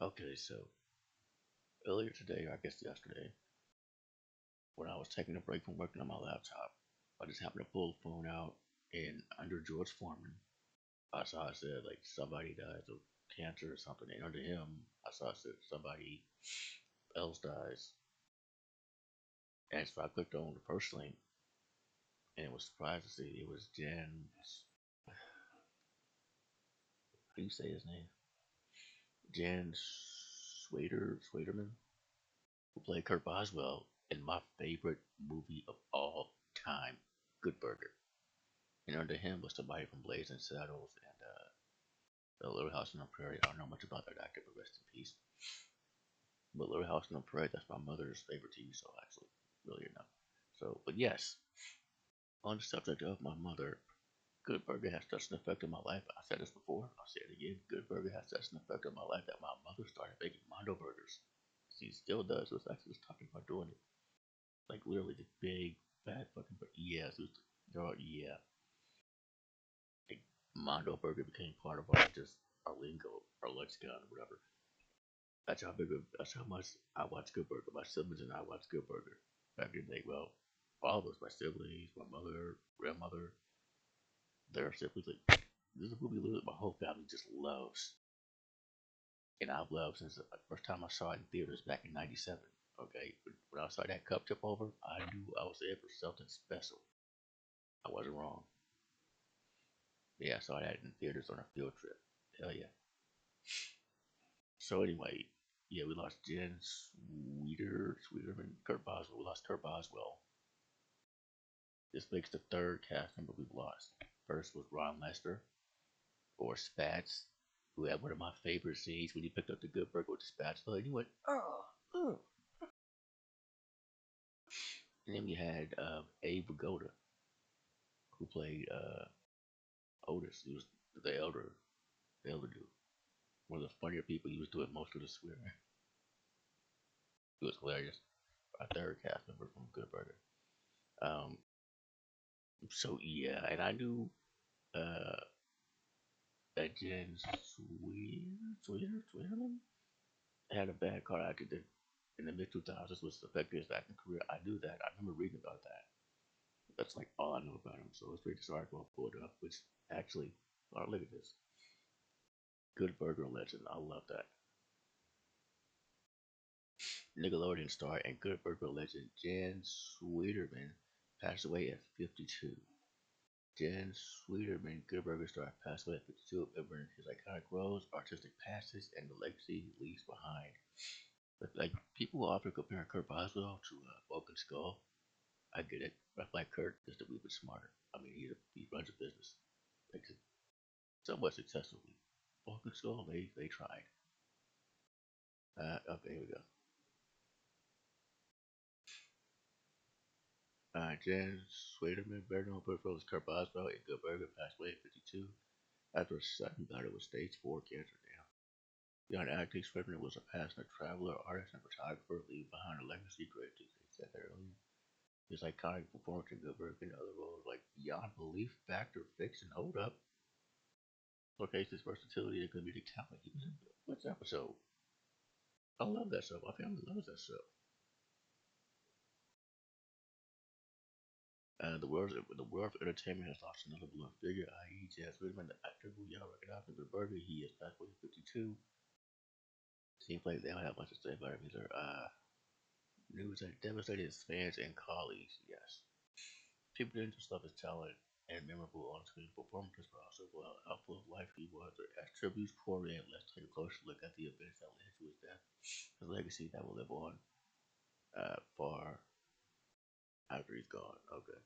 Okay, so earlier today, or I guess yesterday, when I was taking a break from working on my laptop, I just happened to pull the phone out, and under George Foreman, I saw it said like somebody dies of cancer or something, and under him, I saw it said somebody else dies. And so I clicked on the first link, and was surprised to see it was Jen. How do you say his name? Jan Schweiterman, who played Kurt Boswell in my favorite movie of all time, Good Burger. And under him was somebody from Blazing Saddles and The Little House on the Prairie. I don't know much about that actor, but rest in peace. But Little House on the Prairie, that's my mother's favorite TV show, actually, really enough. So, but yes, on the subject of my mother, Good Burger has such an effect on my life. I said this before, I'll say it again. Good Burger has such an effect on my life that my mother started making Mondo burgers. She still does. Was actually just talking about doing it. Like literally the big, fat fucking burger. Yeah, so yeah. Like Mondo burger became part of our just our lingo, our lexicon, or whatever. That's how much I watch Good Burger. My siblings and I watch Good Burger back in the day. Well, all of us, my siblings, my mother, grandmother, their siblings. Like this is a movie literally my whole family just loves, and I've loved since the first time I saw it in theaters back in '97. Okay, when I saw that cup tip over, I knew I was there for something special. I wasn't wrong. Yeah, I saw that in theaters on a field trip. Hell yeah. So anyway, yeah, we lost Jen Sweeterman, Kurt Boswell. We lost Kurt Boswell. This makes the third cast member we've lost. First was Ron Lester, or Spats, who had one of my favorite scenes when he picked up the good burger with the spatula and he went, oh, oh. And then we had Abe Vigoda, who played Otis. He was the elder dude. One of the funnier people. He was doing most of the swearing. It was hilarious. Our third cast member from Good Burger. Um, so yeah, and I knew uh, that Jen Sweeterman had a bad car accident in the mid 2000s, which affected his acting career. I knew that. I remember reading about that. That's like all I know about him. So let's read this article and pull it up. Which actually, oh, look at this. Good Burger legend. I love that. Nickelodeon star and Good Burger legend Jan Sweeterman passed away at 52. Jan Sweeterman, Good Burger star, passed away at 52, remembering his iconic roles, artistic passes, and the legacy he leaves behind. But like people often compare Kurt Boswell to Vulcan Skull. I get it. But I like Kurt just a wee bit smarter. I mean, he runs a business like somewhat successfully. Vulcan Skull, they tried. Okay, here we go. Jan Sweeterman, better known for his Kurt Boswell in Good Burger, passed away at 52 after a sudden battle with stage 4 cancer. Now, beyond acting, Schweiterman was a passionate traveler, artist, and photographer, leaving behind a legacy great to he said that earlier. His iconic performance in Good Burger and other roles like Beyond Belief, Factor, Fiction, Hold Up, showcased his versatility and comedic talent. He was in what's episode? I love that show. My family loves that show. The world of entertainment has lost another beloved figure, i.e., Jazz Whitman, the actor who y'all recognize as Good Burger. He is passed away at 52. Seems like they don't have much to say about him either. News that devastated his fans and colleagues. Yes, people didn't just love his talent and memorable on-screen performances, but also what outflow of life he was. As tributes pour in, let's take a closer look at the events that led to his death, his legacy that will live on far after he's gone. Okay.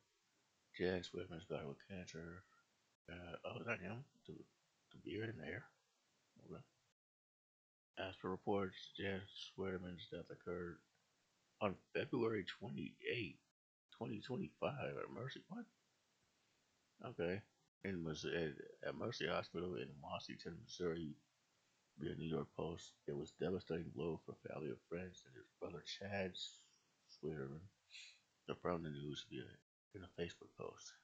Jan Swiftman's battle with cancer. Oh, is that him? The beard and the hair? Okay. As per reports, Jan Swearman's death occurred on February 28, 2025 at Mercy. What? Okay. And was at Mercy Hospital in Washington, Missouri, via New York Post. It was a devastating blow for family and friends, and his brother Chad Swearman confirmed the news via in a Facebook post.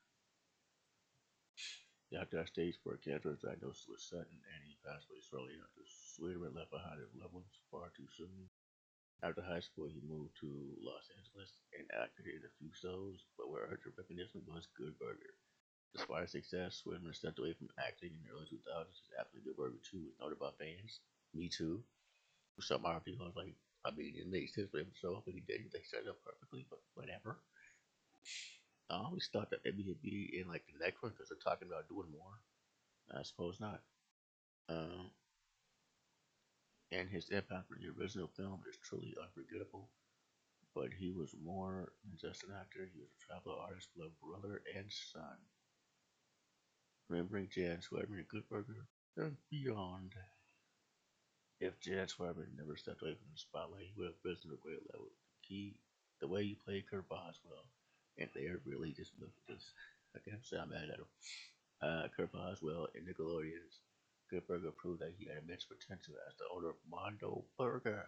After that stage 4 cancer was diagnosed with sudden and he passed away shortly after. Schweiterman left behind his loved ones far too soon. After high school, he moved to Los Angeles and acted in a few shows, but where urgent recognition was Good Burger. Despite success, Schweiterman stepped away from acting in the early 2000s. His Absolutely Good Burger 2 was noted by fans. Me too. Some other people was like, I mean, it makes sense for him to show up, and he did. They set it up perfectly, but whatever. I always thought that maybe he'd be in like the next one because they're talking about doing more. I suppose not. Um, and his impact on the original film is truly unforgettable. But he was more than just an actor. He was a traveler artist, beloved brother and son. Remembering Jan Schweitzer and Good Burger and beyond. If Jan Schweitzer never stepped away from the spotlight, he would have risen to a great level. The way he played Kurt Boswell, and they are really just look at this. I can't say I'm mad at him. Kurt Boswell and Nickelodeon's Good Burger proved that he had immense potential as the owner of Mondo Burger.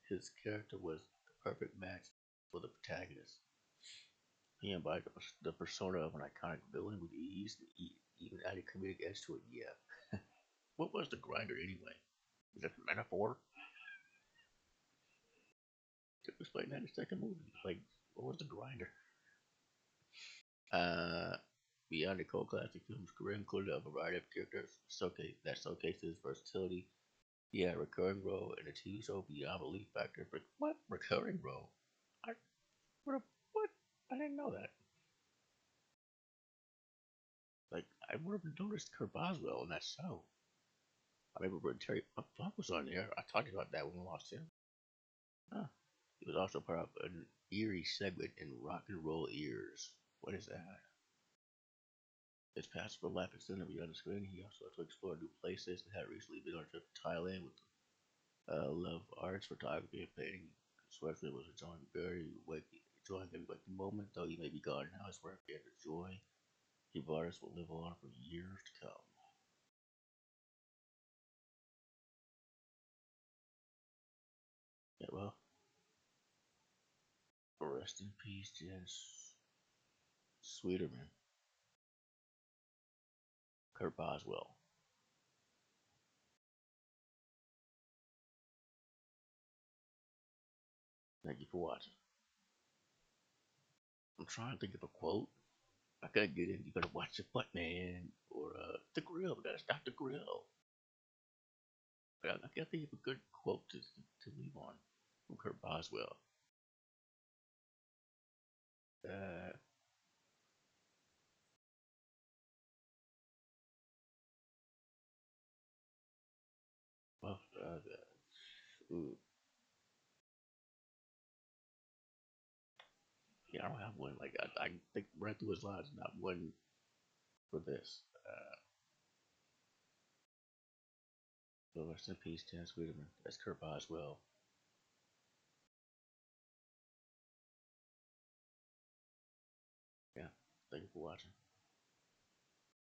His character was the perfect match for the protagonist. He embodied the persona of an iconic villain with ease and even added comedic edge to it. Yeah. What was the grinder anyway? Is that a metaphor? Could explain that in the second movie. Like, what was the grinder? Uh, Beyond the cult classic film's career included a variety of characters that showcased his versatility. He had a recurring role in the TV show Beyond Belief Factor. But what recurring role? I what? I didn't know that. Like I would have noticed Kurt Boswell in that show. I remember when Terry Funk was on there. I talked about that when we lost him. Huh. He was also part of an eerie segment in Rock and Roll Ears. What is that? His past for life extended beyond the screen. He also had to explore new places and had recently been on a trip to Thailand with love arts, photography, and painting. Schweitzer was enjoying every waking moment, though he may be gone now. His work and the joy he brought us will live on for years to come. Yeah, well, rest in peace, Jen Sweeterman, Kurt Boswell. Thank you for watching. I'm trying to think of a quote. I gotta get in. You gotta watch the butt man or the grill. We gotta stop the grill. But I gotta think of a good quote to leave on from Kurt Boswell. Uh, well, ooh, yeah, I don't have one. Like I think right through his lines, not one for this. So rest in peace, Terrence Sweeterman. That's Kurt Boswell. Yeah, thank you for watching.